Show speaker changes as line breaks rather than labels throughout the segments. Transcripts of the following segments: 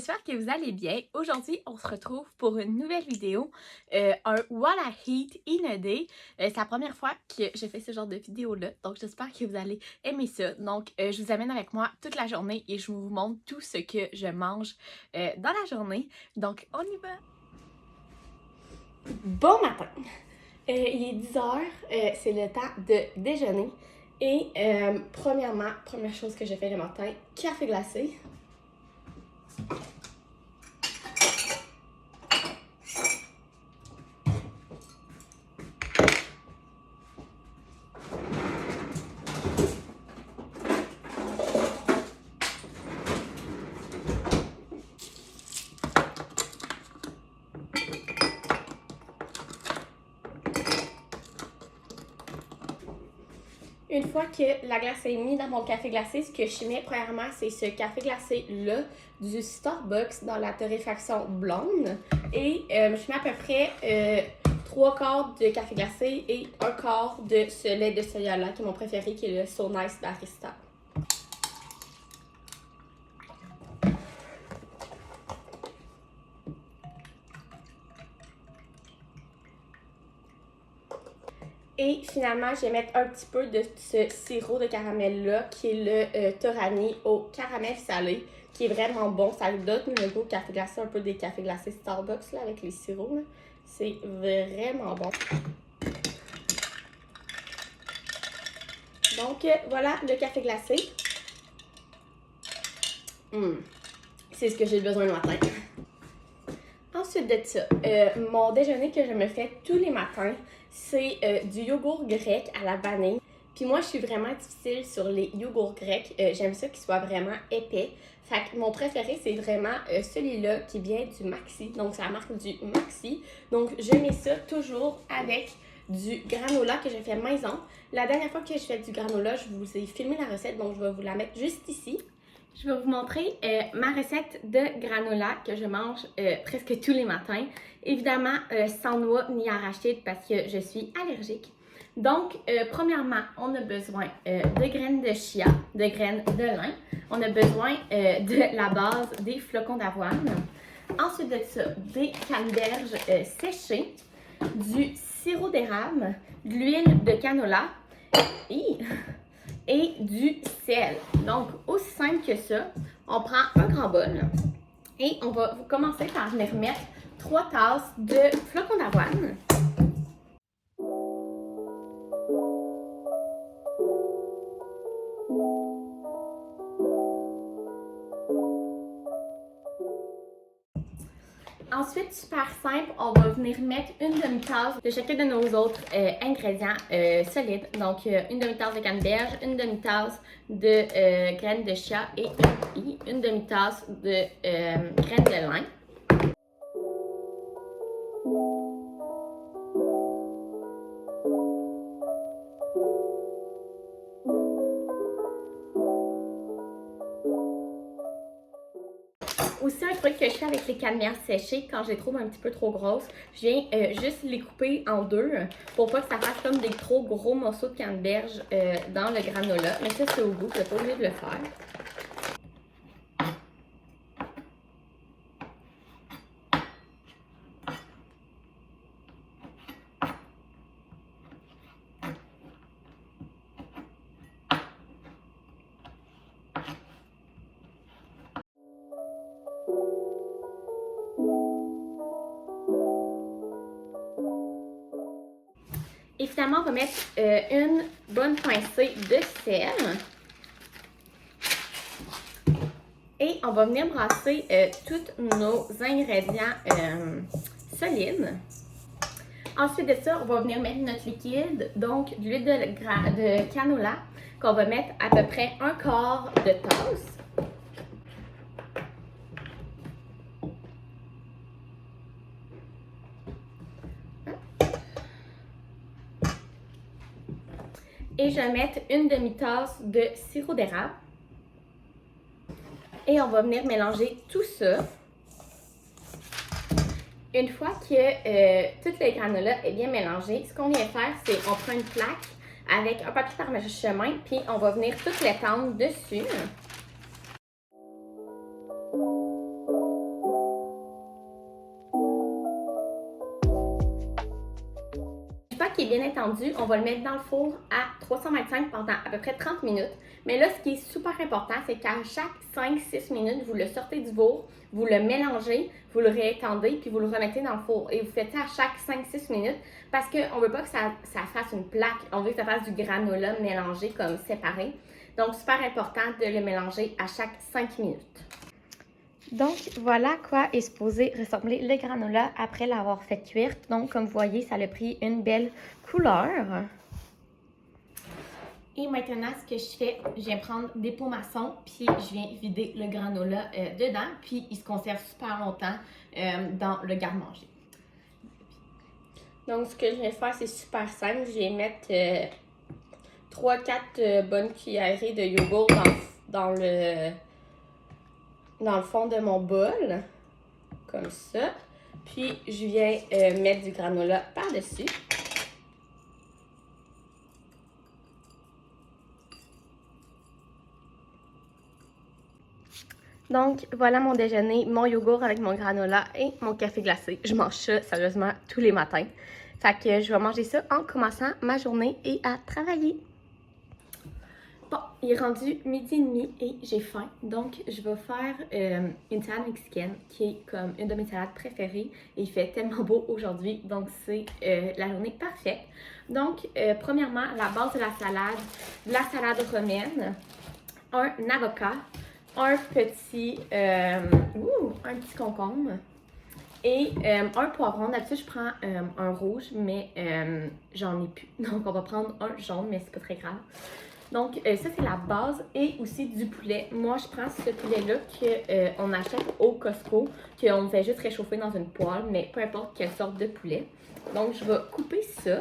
j'espère que vous allez bien. Aujourd'hui, on se retrouve pour une nouvelle vidéo, un What I Eat in a Day. C'est la première fois que je fais ce genre de vidéo-là, donc j'espère que vous allez aimer ça. Donc, je vous amène avec moi toute la journée et je vous montre tout ce que je mange dans la journée. Donc, on y va! Bon matin! Il est 10h, c'est le temps de déjeuner. Et premièrement, première chose que je fais le matin, café glacé. Une fois que la glace est mise dans mon café glacé, ce que je mets premièrement, c'est ce café glacé-là du Starbucks dans la torréfaction blonde. Et je mets à peu près 3/4 de café glacé et 1/4 de ce lait de soya-là, qui est mon préféré, qui est le So Nice Barista. Et finalement, je vais mettre un petit peu de ce sirop de caramel-là, qui est le Torani au caramel salé, qui est vraiment bon. Ça lui donne le goût café glacé, un peu des cafés glacés Starbucks là, avec les sirops. C'est vraiment bon. Donc, voilà le café glacé. C'est ce que j'ai besoin le matin. Ensuite de ça, mon déjeuner que je me fais tous les matins, c'est du yogourt grec à la vanille. Puis moi, je suis vraiment difficile sur les yogourts grecs. J'aime ça qu'ils soient vraiment épais. Fait que mon préféré, c'est vraiment celui-là qui vient du Maxi. Donc, c'est la marque du Maxi. Donc, je mets ça toujours avec du granola que je fais maison. La dernière fois que je fais du granola, je vous ai filmé la recette, donc je vais vous la mettre juste ici. Je vais vous montrer ma recette de granola que je mange presque tous les matins. Évidemment, sans noix ni arachide parce que je suis allergique. Donc, premièrement, on a besoin de graines de chia, de graines de lin. On a besoin de la base des flocons d'avoine. Ensuite de ça, des canneberges séchées, du sirop d'érable, de l'huile de canola et du sel. Donc, aussi simple que ça, on prend un grand bol et on va commencer par venir mettre 3 tasses de flocons d'avoine. Ensuite, super simple, on va venir mettre une demi-tasse de chacun de nos autres ingrédients solides. Donc, une demi-tasse de canneberge, une demi-tasse de graines de chia et une demi-tasse de graines de lin. Aussi, un truc que je fais avec les canneberges séchées, quand je les trouve un petit peu trop grosses, je viens juste les couper en deux pour pas que ça fasse comme des trop gros morceaux de canneberge dans le granola. Mais ça, c'est au goût, vous n'êtes pas obligé de le faire. Et finalement, on va mettre une bonne pincée de sel. Et on va venir brasser tous nos ingrédients solides. Ensuite de ça, on va venir mettre notre liquide, donc de l'huile de canola, qu'on va mettre à peu près 1/4 de tasse. Et je vais mettre une demi-tasse de sirop d'érable. Et on va venir mélanger tout ça. Une fois que tout le granola est bien mélangé, ce qu'on vient faire, c'est qu'on prend une plaque avec un papier parchemin, puis on va venir tout l'étendre dessus. rendu, on va le mettre dans le four à 325 pendant à peu près 30 minutes. Mais là, ce qui est super important, c'est qu'à chaque 5-6 minutes, vous le sortez du four, vous le mélangez, vous le réétendez, puis vous le remettez dans le four. Et vous faites ça à chaque 5-6 minutes parce qu'on ne veut pas que ça fasse une plaque. On veut que ça fasse du granola mélangé comme séparé. Donc, super important de le mélanger à chaque 5 minutes. Donc, voilà à quoi est supposé ressembler le granola après l'avoir fait cuire. Donc, comme vous voyez, ça a pris une belle couleur. Et maintenant, ce que je fais, je viens prendre des pots maçons, puis je viens vider le granola dedans, puis il se conserve super longtemps dans le garde-manger. Donc, ce que je vais faire, c'est super simple. Je vais mettre 3-4 bonnes cuillerées de yogourt dans le fond de mon bol, comme ça. Puis, je viens mettre du granola par-dessus. Donc, voilà mon déjeuner, mon yogourt avec mon granola et mon café glacé. Je mange ça, sérieusement, tous les matins. Fait que je vais manger ça en commençant ma journée et à travailler. Bon, il est rendu 12h30 et j'ai faim. Donc, je vais faire une salade mexicaine qui est comme une de mes salades préférées. Et il fait tellement beau aujourd'hui, donc c'est la journée parfaite. Donc, premièrement, la base de la salade romaine, un avocat, un petit concombre et un poivron. D'habitude, je prends un rouge, mais j'en ai plus. Donc, on va prendre un jaune, mais c'est pas très grave. Donc, ça, c'est la base et aussi du poulet. Moi, je prends ce poulet-là qu'on achète au Costco, qu'on fait juste réchauffer dans une poêle, mais peu importe quelle sorte de poulet. Donc, je vais couper ça.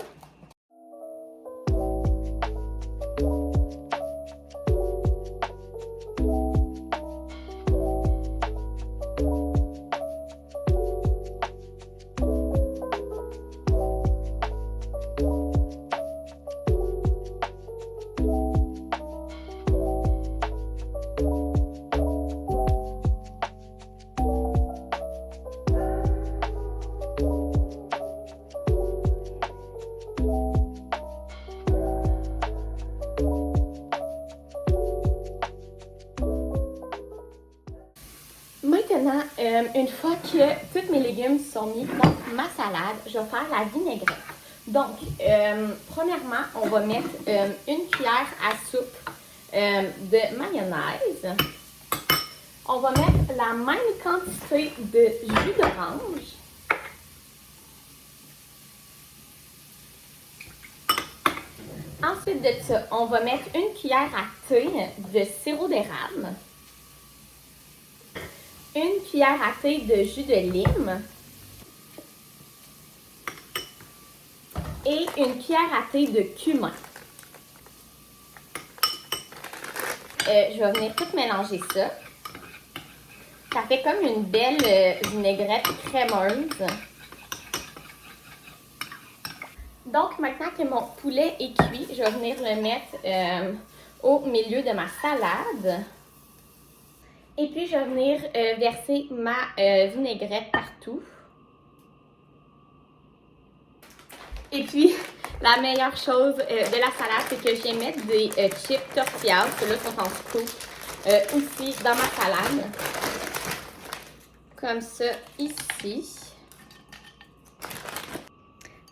Maintenant, une fois que tous mes légumes sont mis dans ma salade, je vais faire la vinaigrette. Donc, premièrement, on va mettre une cuillère à soupe de mayonnaise. On va mettre la même quantité de jus d'orange. Ensuite de ça, on va mettre une cuillère à thé de sirop d'érable. Une cuillère à thé de jus de lime et une cuillère à thé de cumin. Je vais venir tout mélanger ça. Ça fait comme une belle vinaigrette crémeuse. Donc, maintenant que mon poulet est cuit, je vais venir le mettre au milieu de ma salade. Et puis, je vais venir verser ma vinaigrette partout. Et puis, la meilleure chose de la salade, c'est que je viens mettre des chips tortillas. Ceux-là sont en scoop aussi dans ma salade. Comme ça, ici.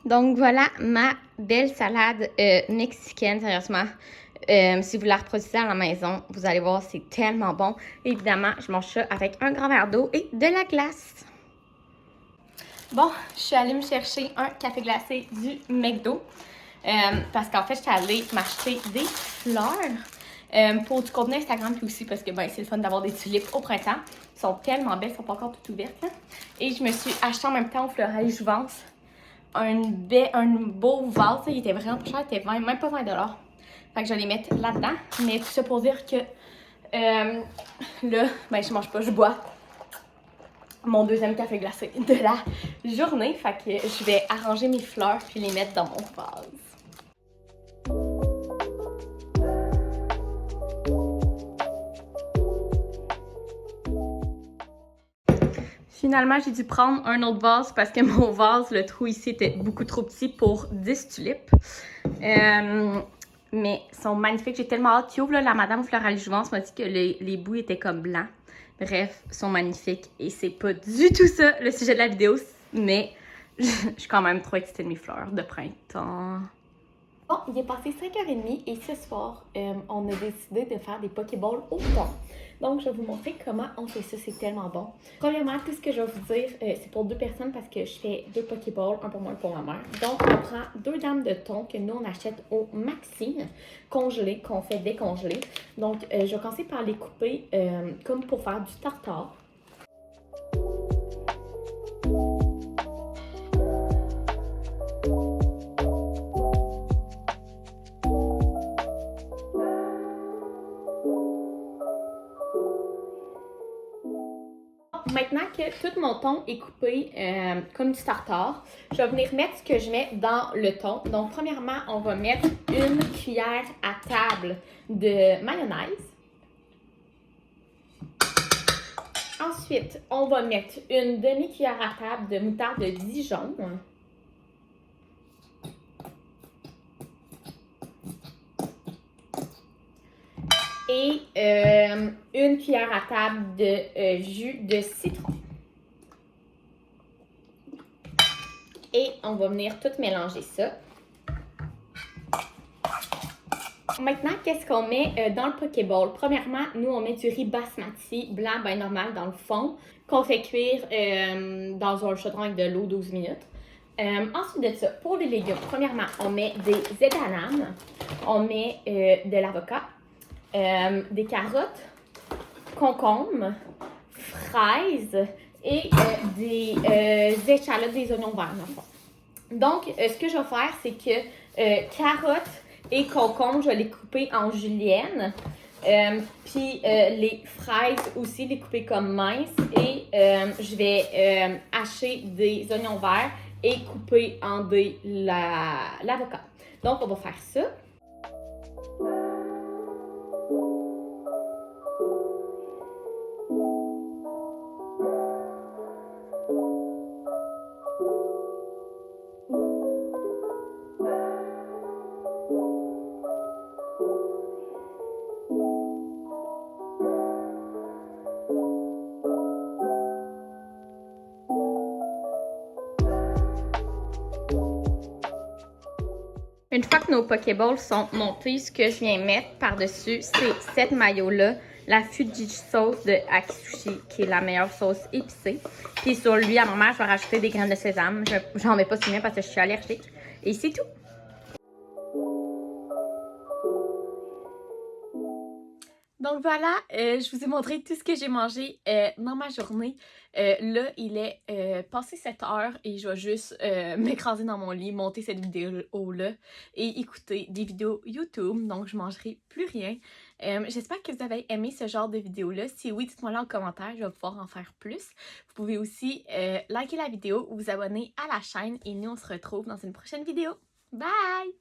Donc, voilà ma belle salade mexicaine, sérieusement. Si vous la reproduisez à la maison, vous allez voir, c'est tellement bon. Évidemment, je mange ça avec un grand verre d'eau et de la glace. Bon, je suis allée me chercher un café glacé du McDo. Parce qu'en fait, j'étais allée m'acheter des fleurs pour du contenu Instagram puis aussi parce que c'est le fun d'avoir des tulipes au printemps. Elles sont tellement belles, elles sont pas encore toutes ouvertes. Hein? Et je me suis acheté en même temps au Fleurel Jouvence un beau vase. Il était vraiment pas cher, il était même pas 20 $. Fait que je vais les mettre là-dedans. Mais tout ça pour dire que là, je mange pas, je bois mon deuxième café glacé de la journée. Fait que je vais arranger mes fleurs puis les mettre dans mon vase. Finalement, j'ai dû prendre un autre vase parce que mon vase, le trou ici, était beaucoup trop petit pour 10 tulipes. Mais ils sont magnifiques. J'ai tellement hâte. Là, la madame Floralie Jouvence m'a dit que les bouts étaient comme blancs. Bref, ils sont magnifiques. Et c'est pas du tout ça le sujet de la vidéo, mais je suis quand même trop excitée de mes fleurs de printemps. Bon, il est passé 5h30 et ce soir, on a décidé de faire des Pokéballs au thon. Donc, je vais vous montrer comment on fait ça, c'est tellement bon. Premièrement, tout ce que je vais vous dire, c'est pour 2 personnes parce que je fais 2 Pokéballs, un pour moi et pour ma mère. Donc, on prend 2 dames de thon que nous, on achète au Maxi, congelés, qu'on fait décongeler. Donc, je vais commencer par les couper comme pour faire du tartare. Maintenant que tout mon thon est coupé comme du tartare, je vais venir mettre ce que je mets dans le thon. Donc, premièrement, on va mettre une cuillère à table de mayonnaise. Ensuite, on va mettre une demi-cuillère à table de moutarde de Dijon. Et une cuillère à table de jus de citron. Et on va venir tout mélanger ça. Maintenant, qu'est-ce qu'on met dans le Pokéball? Premièrement, nous, on met du riz basmati blanc, bien normal, dans le fond, qu'on fait cuire dans un chaudron avec de l'eau 12 minutes. Ensuite de ça, pour les légumes, premièrement, on met des edamame, on met de l'avocat, des carottes, concombres, fraises et des échalotes, des oignons verts, dans le fond. Donc, ce que je vais faire, c'est que carottes et concombres, je vais les couper en julienne. Puis les fraises aussi, les couper comme minces. Et je vais hacher des oignons verts et couper en dés l'avocat. Donc, on va faire ça. Une fois que nos Pokéballs sont montés, ce que je viens mettre par-dessus, c'est cette mayo-là, la Fuji sauce de Akisushi, qui est la meilleure sauce épicée. Puis sur lui, à ma mère, je vais rajouter des graines de sésame. J'en mets pas si bien parce que je suis allergique. Et c'est tout. Donc voilà, je vous ai montré tout ce que j'ai mangé dans ma journée. Là, il est passé 7 heures et je vais juste m'écraser dans mon lit, monter cette vidéo-là et écouter des vidéos YouTube. Donc, je mangerai plus rien. J'espère que vous avez aimé ce genre de vidéo-là. Si oui, dites-moi là en commentaire, je vais pouvoir en faire plus. Vous pouvez aussi liker la vidéo ou vous abonner à la chaîne et nous, on se retrouve dans une prochaine vidéo. Bye!